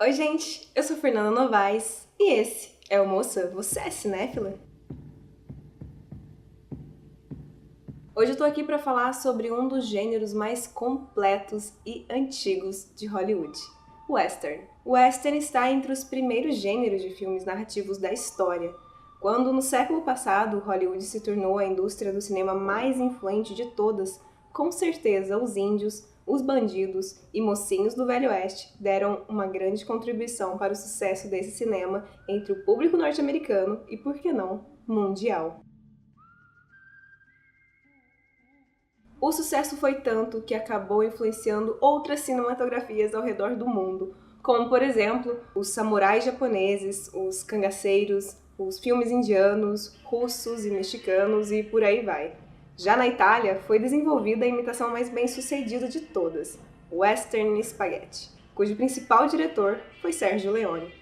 Oi, gente! Eu sou Fernanda Novaes e esse é o Moça, Você é Cinéfila? Hoje eu tô aqui para falar sobre um dos gêneros mais completos e antigos de Hollywood, o western. O western está entre os primeiros gêneros de filmes narrativos da história, quando no século passado Hollywood se tornou a indústria do cinema mais influente de todas. Com certeza os índios, os bandidos e mocinhos do Velho Oeste deram uma grande contribuição para o sucesso desse cinema entre o público norte-americano e, por que não, mundial. O sucesso foi tanto que acabou influenciando outras cinematografias ao redor do mundo, como, por exemplo, os samurais japoneses, os cangaceiros, os filmes indianos, russos e mexicanos e por aí vai. Já na Itália, foi desenvolvida a imitação mais bem-sucedida de todas, o Western Spaghetti, cujo principal diretor foi Sergio Leone.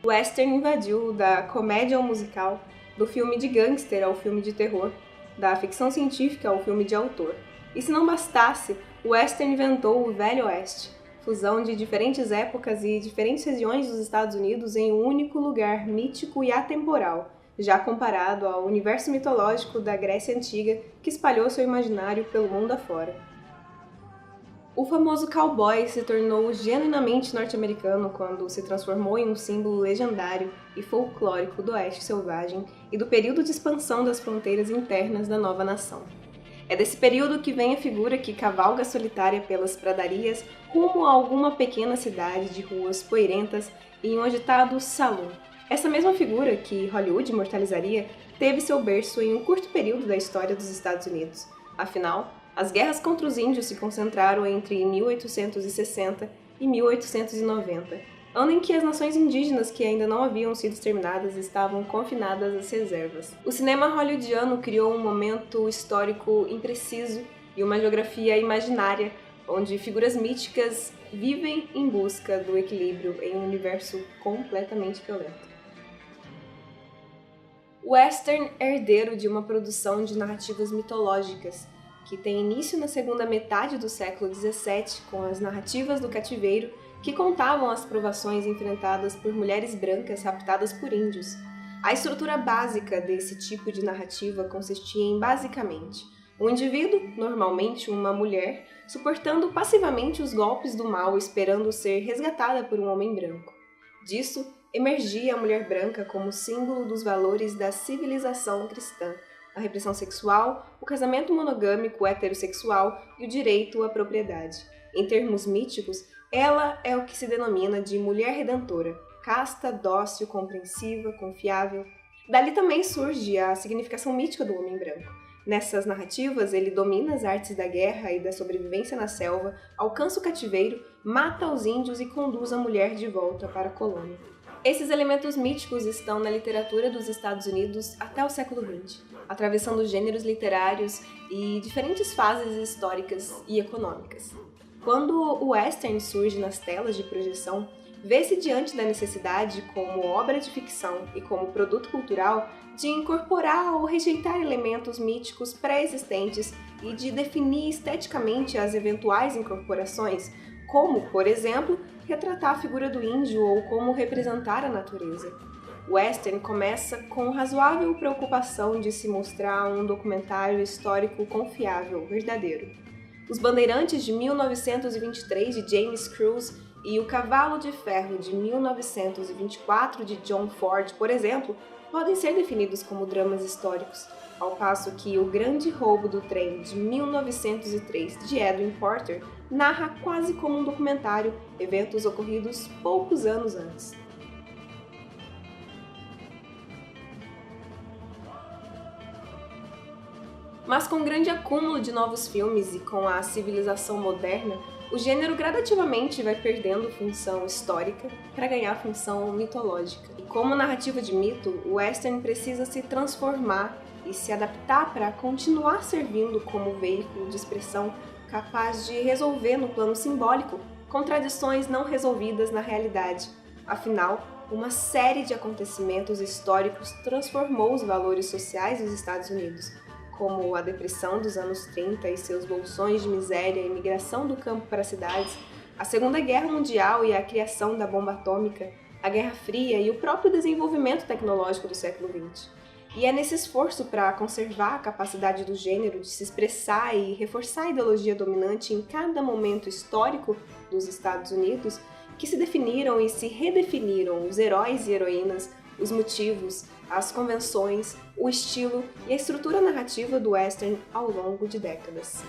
O western invadiu da comédia ao musical, do filme de gangster ao filme de terror, da ficção científica ao filme de autor. E se não bastasse, o western inventou o Velho Oeste, fusão de diferentes épocas e diferentes regiões dos Estados Unidos em um único lugar mítico e atemporal, já comparado ao universo mitológico da Grécia Antiga que espalhou seu imaginário pelo mundo afora. O famoso cowboy se tornou genuinamente norte-americano quando se transformou em um símbolo legendário e folclórico do Oeste Selvagem e do período de expansão das fronteiras internas da nova nação. É desse período que vem a figura que cavalga solitária pelas pradarias rumo a alguma pequena cidade de ruas poeirentas em um agitado salão. Essa mesma figura, que Hollywood imortalizaria, teve seu berço em um curto período da história dos Estados Unidos. Afinal, as guerras contra os índios se concentraram entre 1860 e 1890, ano em que as nações indígenas que ainda não haviam sido exterminadas estavam confinadas às reservas. O cinema hollywoodiano criou um momento histórico impreciso e uma geografia imaginária, onde figuras míticas vivem em busca do equilíbrio em um universo completamente violento. O western é herdeiro de uma produção de narrativas mitológicas, que tem início na segunda metade do século XVII, com as narrativas do cativeiro, que contavam as provações enfrentadas por mulheres brancas raptadas por índios. A estrutura básica desse tipo de narrativa consistia em, basicamente, um indivíduo, normalmente uma mulher, suportando passivamente os golpes do mal esperando ser resgatada por um homem branco. Disso, emergia a mulher branca como símbolo dos valores da civilização cristã, a repressão sexual, o casamento monogâmico heterossexual e o direito à propriedade. Em termos míticos, ela é o que se denomina de mulher redentora, casta, dócil, compreensiva, confiável. Dali também surge a significação mítica do homem branco. Nessas narrativas, ele domina as artes da guerra e da sobrevivência na selva, alcança o cativeiro, mata os índios e conduz a mulher de volta para a colônia. Esses elementos míticos estão na literatura dos Estados Unidos até o século XX, atravessando gêneros literários e diferentes fases históricas e econômicas. Quando o western surge nas telas de projeção, vê-se diante da necessidade, como obra de ficção e como produto cultural, de incorporar ou rejeitar elementos míticos pré-existentes e de definir esteticamente as eventuais incorporações, como, por exemplo, retratar a figura do índio ou como representar a natureza. O western começa com razoável preocupação de se mostrar um documentário histórico confiável, verdadeiro. Os Bandeirantes de 1923 de James Cruise e O Cavalo de Ferro de 1924 de John Ford, por exemplo, podem ser definidos como dramas históricos, ao passo que O Grande Roubo do Trem de 1903 de Edwin Porter narra quase como um documentário eventos ocorridos poucos anos antes. Mas com o grande acúmulo de novos filmes e com a civilização moderna, o gênero gradativamente vai perdendo função histórica para ganhar função mitológica. E como narrativa de mito, o western precisa se transformar e se adaptar para continuar servindo como veículo de expressão capaz de resolver no plano simbólico contradições não resolvidas na realidade. Afinal, uma série de acontecimentos históricos transformou os valores sociais dos Estados Unidos, como a depressão dos anos 30 e seus bolsões de miséria e migração do campo para as cidades, A Segunda Guerra Mundial e a criação da bomba atômica, a Guerra Fria e o próprio desenvolvimento tecnológico do século XX. E é nesse esforço para conservar a capacidade do gênero de se expressar e reforçar a ideologia dominante em cada momento histórico dos Estados Unidos que se definiram e se redefiniram os heróis e heroínas, os motivos, as convenções, o estilo e a estrutura narrativa do western ao longo de décadas.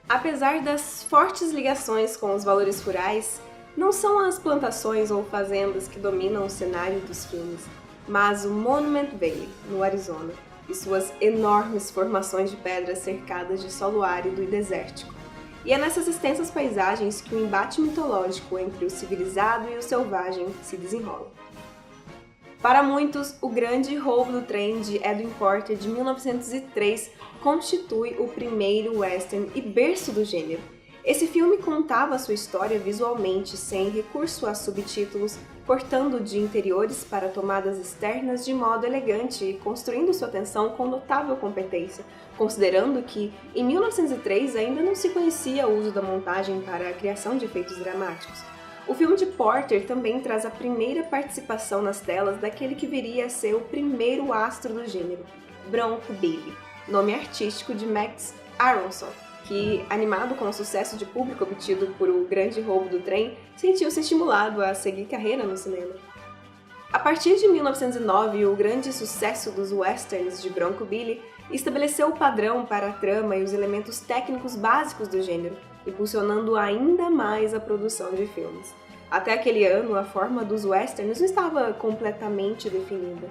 Apesar das fortes ligações com os valores rurais, não são as plantações ou fazendas que dominam o cenário dos filmes, mas o Monument Valley, no Arizona, e suas enormes formações de pedras cercadas de solo árido e desértico. E é nessas extensas paisagens que o embate mitológico entre o civilizado e o selvagem se desenrola. Para muitos, o grande roubo do trem de Edwin Porter de 1903 constitui o primeiro western e berço do gênero. Esse filme contava sua história visualmente, sem recurso a subtítulos, cortando de interiores para tomadas externas de modo elegante e construindo sua tensão com notável competência, considerando que, em 1903, ainda não se conhecia o uso da montagem para a criação de efeitos dramáticos. O filme de Porter também traz a primeira participação nas telas daquele que viria a ser o primeiro astro do gênero, Bronco Billy, nome artístico de Max Aronson, que, animado com o sucesso de público obtido por O Grande Roubo do Trem, sentiu-se estimulado a seguir carreira no cinema. A partir de 1909, o grande sucesso dos westerns de Bronco Billy estabeleceu o padrão para a trama e os elementos técnicos básicos do gênero, impulsionando ainda mais a produção de filmes. Até aquele ano, a forma dos westerns não estava completamente definida.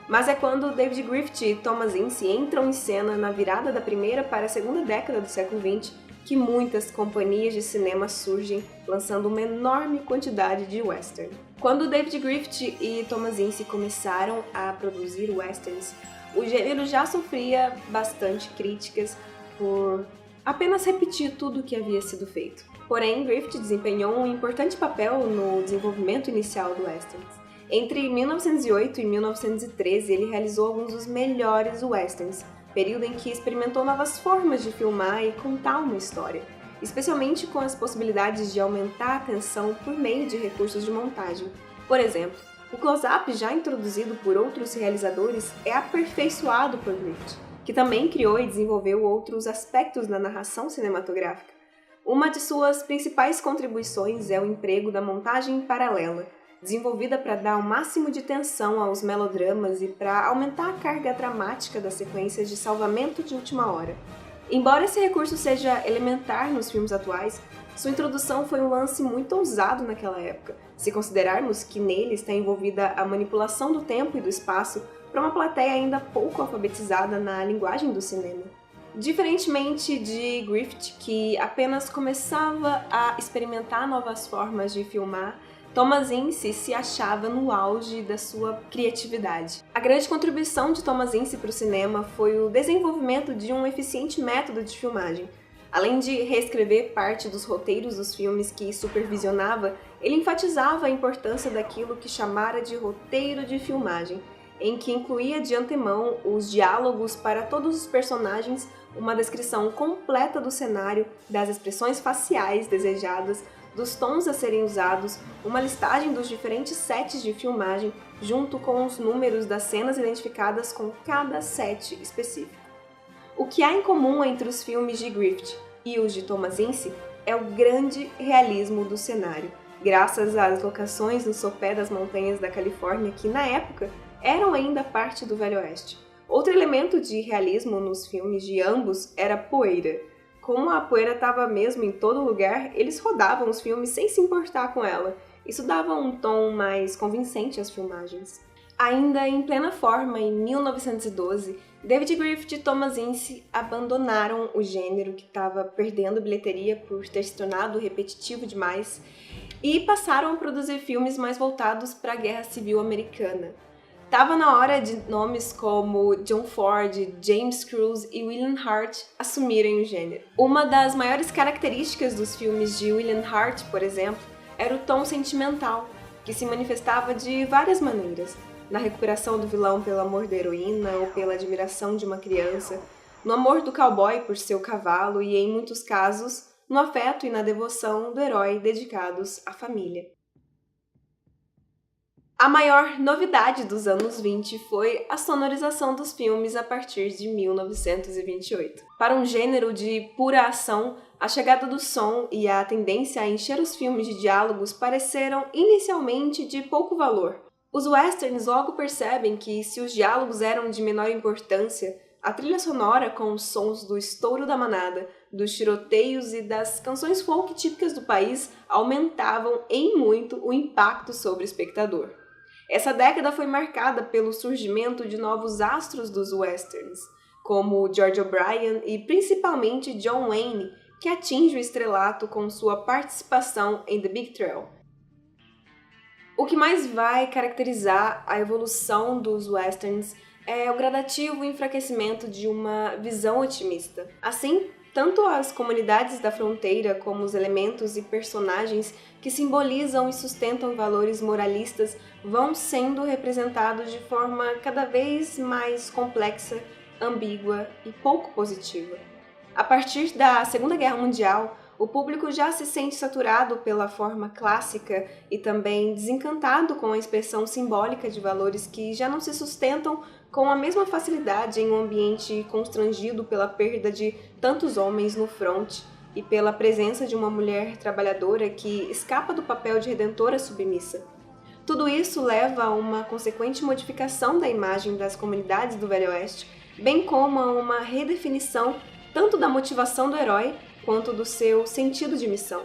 Mas é quando David Griffith e Thomas Ince entram em cena na virada da primeira para a segunda década do século XX que muitas companhias de cinema surgem, lançando uma enorme quantidade de western. Quando David Griffith e Thomas Ince começaram a produzir westerns, o gênero já sofria bastante críticas por apenas repetir tudo o que havia sido feito. Porém, Griffith desempenhou um importante papel no desenvolvimento inicial do western. Entre 1908 e 1913, ele realizou alguns dos melhores westerns, período em que experimentou novas formas de filmar e contar uma história, especialmente com as possibilidades de aumentar a tensão por meio de recursos de montagem. Por exemplo, o close-up, já introduzido por outros realizadores, é aperfeiçoado por Griffith, que também criou e desenvolveu outros aspectos da narração cinematográfica. Uma de suas principais contribuições é o emprego da montagem paralela, desenvolvida para dar o máximo de tensão aos melodramas e para aumentar a carga dramática das sequências de salvamento de última hora. Embora esse recurso seja elementar nos filmes atuais, sua introdução foi um lance muito ousado naquela época, se considerarmos que nele está envolvida a manipulação do tempo e do espaço para uma plateia ainda pouco alfabetizada na linguagem do cinema. Diferentemente de Griffith, que apenas começava a experimentar novas formas de filmar, Thomas Ince se achava no auge da sua criatividade. A grande contribuição de Thomas Ince para o cinema foi o desenvolvimento de um eficiente método de filmagem. Além de reescrever parte dos roteiros dos filmes que supervisionava, ele enfatizava a importância daquilo que chamara de roteiro de filmagem, em que incluía de antemão os diálogos para todos os personagens, uma descrição completa do cenário, das expressões faciais desejadas, dos tons a serem usados, uma listagem dos diferentes sets de filmagem, junto com os números das cenas identificadas com cada set específico. O que há em comum entre os filmes de Griffith e os de Thomas Ince é o grande realismo do cenário, graças às locações no sopé das montanhas da Califórnia que, na época, eram ainda parte do Velho Oeste. Outro elemento de realismo nos filmes de ambos era a poeira. Como a poeira estava mesmo em todo lugar, eles rodavam os filmes sem se importar com ela. Isso dava um tom mais convincente às filmagens. Ainda em plena forma, em 1912, David Griffith e Thomas Ince abandonaram o gênero que estava perdendo bilheteria por ter se tornado repetitivo demais e passaram a produzir filmes mais voltados para a Guerra Civil Americana. Tava na hora de nomes como John Ford, James Cruise e William Hart assumirem o gênero. Uma das maiores características dos filmes de William Hart, por exemplo, era o tom sentimental, que se manifestava de várias maneiras. Na recuperação do vilão pelo amor da heroína ou pela admiração de uma criança, no amor do cowboy por seu cavalo e, em muitos casos, no afeto e na devoção do herói dedicados à família. A maior novidade dos anos 20 foi a sonorização dos filmes a partir de 1928. Para um gênero de pura ação, a chegada do som e a tendência a encher os filmes de diálogos pareceram inicialmente de pouco valor. Os westerns logo percebem que, se os diálogos eram de menor importância, a trilha sonora, com os sons do estouro da manada, dos tiroteios e das canções folk típicas do país, aumentavam em muito o impacto sobre o espectador. Essa década foi marcada pelo surgimento de novos astros dos westerns, como George O'Brien e principalmente John Wayne, que atinge o estrelato com sua participação em The Big Trail. O que mais vai caracterizar a evolução dos westerns é o gradativo enfraquecimento de uma visão otimista. Assim, tanto as comunidades da fronteira como os elementos e personagens que simbolizam e sustentam valores moralistas vão sendo representados de forma cada vez mais complexa, ambígua e pouco positiva. A partir da Segunda Guerra Mundial, o público já se sente saturado pela forma clássica e também desencantado com a expressão simbólica de valores que já não se sustentam com a mesma facilidade em um ambiente constrangido pela perda de tantos homens no fronte e pela presença de uma mulher trabalhadora que escapa do papel de redentora submissa. Tudo isso leva a uma consequente modificação da imagem das comunidades do Velho Oeste, bem como a uma redefinição tanto da motivação do herói quanto do seu sentido de missão.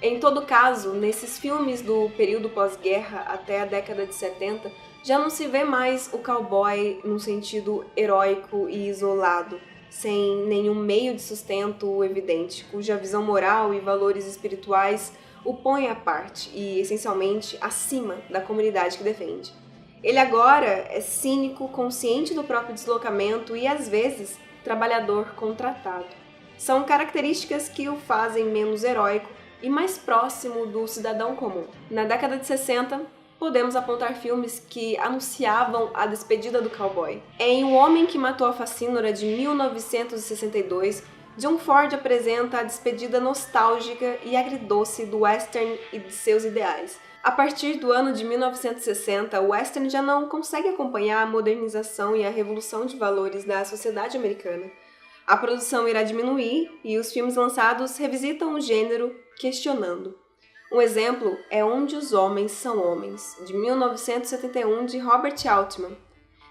Em todo caso, nesses filmes do período pós-guerra até a década de 70, já não se vê mais o cowboy num sentido heróico e isolado, sem nenhum meio de sustento evidente, cuja visão moral e valores espirituais o põe à parte e, essencialmente, acima da comunidade que defende. Ele agora é cínico, consciente do próprio deslocamento e, às vezes, trabalhador contratado. São características que o fazem menos heróico e mais próximo do cidadão comum. Na década de 60, podemos apontar filmes que anunciavam a despedida do cowboy. Em O Homem que Matou a Facínora, de 1962, John Ford apresenta a despedida nostálgica e agridoce do western e de seus ideais. A partir do ano de 1960, o western já não consegue acompanhar a modernização e a revolução de valores da sociedade americana. A produção irá diminuir e os filmes lançados revisitam o gênero, questionando. Um exemplo é Onde os Homens São Homens, de 1971, de Robert Altman.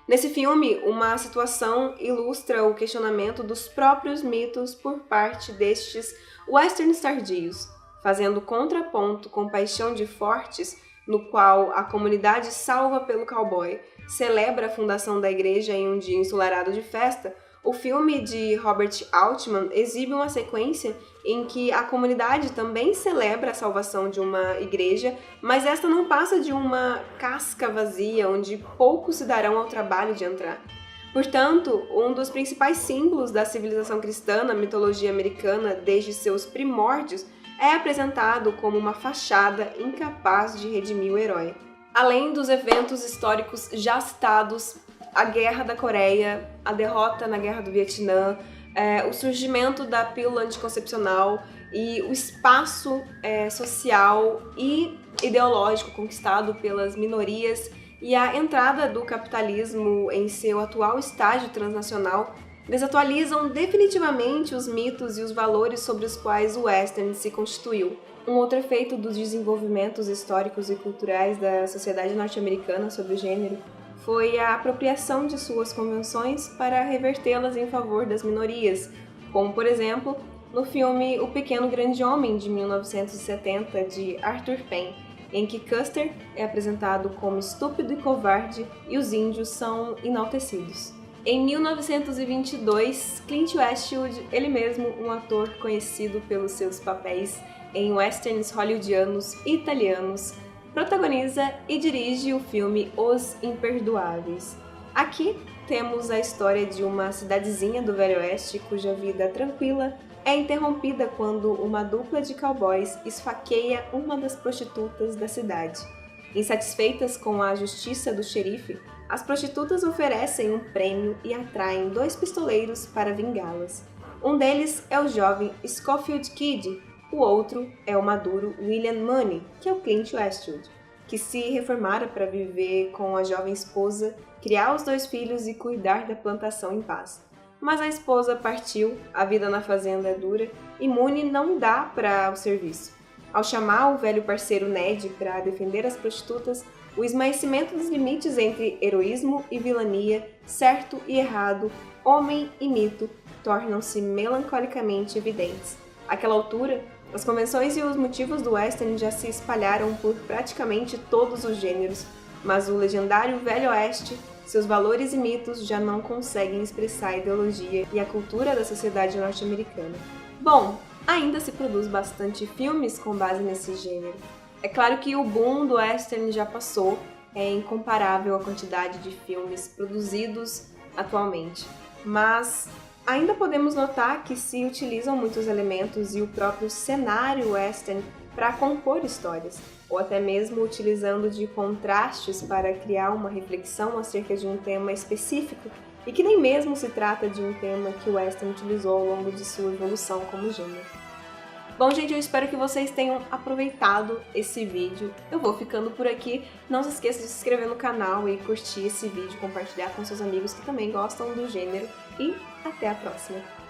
Nesse filme, uma situação ilustra o questionamento dos próprios mitos por parte destes westerns tardios, fazendo contraponto com Paixão de Fortes, no qual a comunidade salva pelo cowboy celebra a fundação da igreja em um dia ensolarado de festa. O filme de Robert Altman exibe uma sequência em que a comunidade também celebra a salvação de uma igreja, mas esta não passa de uma casca vazia onde poucos se darão ao trabalho de entrar. Portanto, um dos principais símbolos da civilização cristã na mitologia americana desde seus primórdios é apresentado como uma fachada incapaz de redimir o herói. Além dos eventos históricos já citados, a Guerra da Coreia, a derrota na Guerra do Vietnã, o surgimento da pílula anticoncepcional e o espaço social e ideológico conquistado pelas minorias e a entrada do capitalismo em seu atual estágio transnacional desatualizam definitivamente os mitos e os valores sobre os quais o western se constituiu. Um outro efeito dos desenvolvimentos históricos e culturais da sociedade norte-americana sobre o gênero foi a apropriação de suas convenções para revertê-las em favor das minorias, como, por exemplo, no filme O Pequeno Grande Homem, de 1970, de Arthur Penn, em que Custer é apresentado como estúpido e covarde e os índios são enaltecidos. Em 1922, Clint Eastwood, ele mesmo um ator conhecido pelos seus papéis em westerns hollywoodianos e italianos, protagoniza e dirige o filme Os Imperdoáveis. Aqui temos a história de uma cidadezinha do Velho Oeste cuja vida tranquila é interrompida quando uma dupla de cowboys esfaqueia uma das prostitutas da cidade. Insatisfeitas com a justiça do xerife, as prostitutas oferecem um prêmio e atraem dois pistoleiros para vingá-las. Um deles é o jovem Schofield Kid, O outro é o maduro William Money, que é o Clint Eastwood, que se reformara para viver com a jovem esposa, criar os 2 filhos e cuidar da plantação em paz. Mas a esposa partiu, a vida na fazenda é dura e Money não dá para o serviço. Ao chamar o velho parceiro Ned para defender as prostitutas, o esmaecimento dos limites entre heroísmo e vilania, certo e errado, homem e mito, tornam-se melancolicamente evidentes. Àquela altura, as convenções e os motivos do western já se espalharam por praticamente todos os gêneros, mas o legendário Velho Oeste, seus valores e mitos já não conseguem expressar a ideologia e a cultura da sociedade norte-americana. Bom, ainda se produz bastante filmes com base nesse gênero. É claro que o boom do western já passou, é incomparável a quantidade de filmes produzidos atualmente, mas ainda podemos notar que se utilizam muitos elementos e o próprio cenário western para compor histórias, ou até mesmo utilizando de contrastes para criar uma reflexão acerca de um tema específico e que nem mesmo se trata de um tema que o western utilizou ao longo de sua evolução como gênero. Bom, gente, eu espero que vocês tenham aproveitado esse vídeo. Eu vou ficando por aqui. Não se esqueça de se inscrever no canal e curtir esse vídeo, compartilhar com seus amigos que também gostam do gênero. E até a próxima!